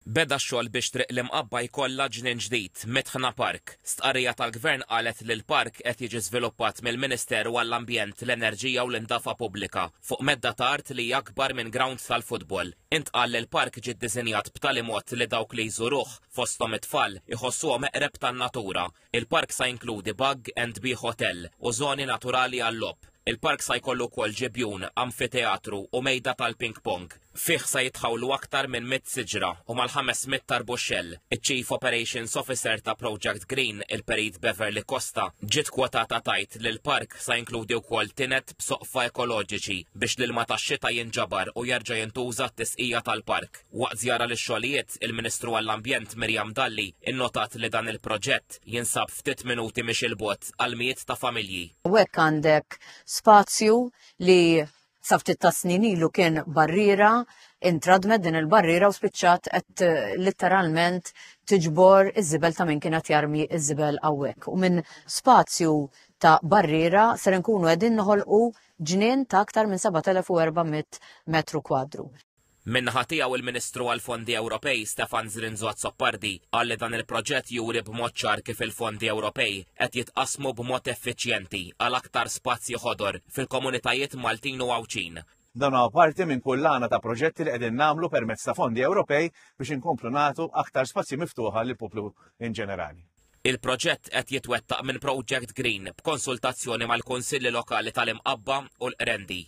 Beda x-xogħol biex triq l-imqabba jkollha ġnien ġdid, Mitħna Park. Stqarrija tal-Gvern qalet li l-park qed jiġi żviluppat mill-Ministeru għall-Ambjent, l-Enerġija u l-Indafa Pubblika fuq medda ta' art li hija akbar minn ground tal-futbol. Intqal li l-park ġie ddiżinjat b'tali mod li dawk li jżuruh fosthom it-tfal iħossuhom eqreb tan-natura. Il-park sa jinkludi Bug and Bee Hotel u żoni naturali għall-logħob. Il-park sa jkollu wkoll ġibjun, amfiteatru u mejda tal-ping pong. Fih sa jitħawlu aktar minn 100 siġra u mal-500 tarbuxxell. Iċ-Chief Operations Officer ta' Project Green, il-Perit Beverly Costa, ġiet kwotata tajt li l-park sa jinkludi wkoll tinet b'soqfa ekoloġiċi biex l-ilma tax-xita jinġabar u jerġa' jintuża t-tisqija tal-park. Waqt żjara lix-xogħlijiet, il-Ministru għall-Ambjent Mirjam Dalli innotat li dan il-proġett jinsab ftit minuti mix il-bogħod għal mijiet ta' familji. Hekk għandek spazju li sa ftit ta' snin ilu kien barriera, intradmet din il-barriera u spiċċat qed letteralment tiġbor iż-żibel ta' min kienet jarmi iż-żibel hawnhekk. U minn spazju ta' barriera ser nkunu qegħdin noħolqu ġnien ta' aktar minn 7400 metru kwadru. Minnaħa tiegħu il-Ministru għall-Fondi Ewropej Stefan Zrinżot-Soppardi qal li dan il-proġett juri b'mod ċar kif il-fondi Ewropej qed jitqasmu b'mod effiċjenti għal aktar spazji ħodor fil-komunitajiet Maltin u Għawċin. Dan huwa parti minn kull għana ta' proġetti li qegħdin nagħmlu permezz ta' fondi Ewropej biex inkomplu nagħtu aktar spazji miftuħa lil poplu in ġenerali. Il-proġett qed jitwettaq minn Project Green b'konsultazzjoni mal-Kunsilli Lokali tal-Imqabba u l-Qrendi.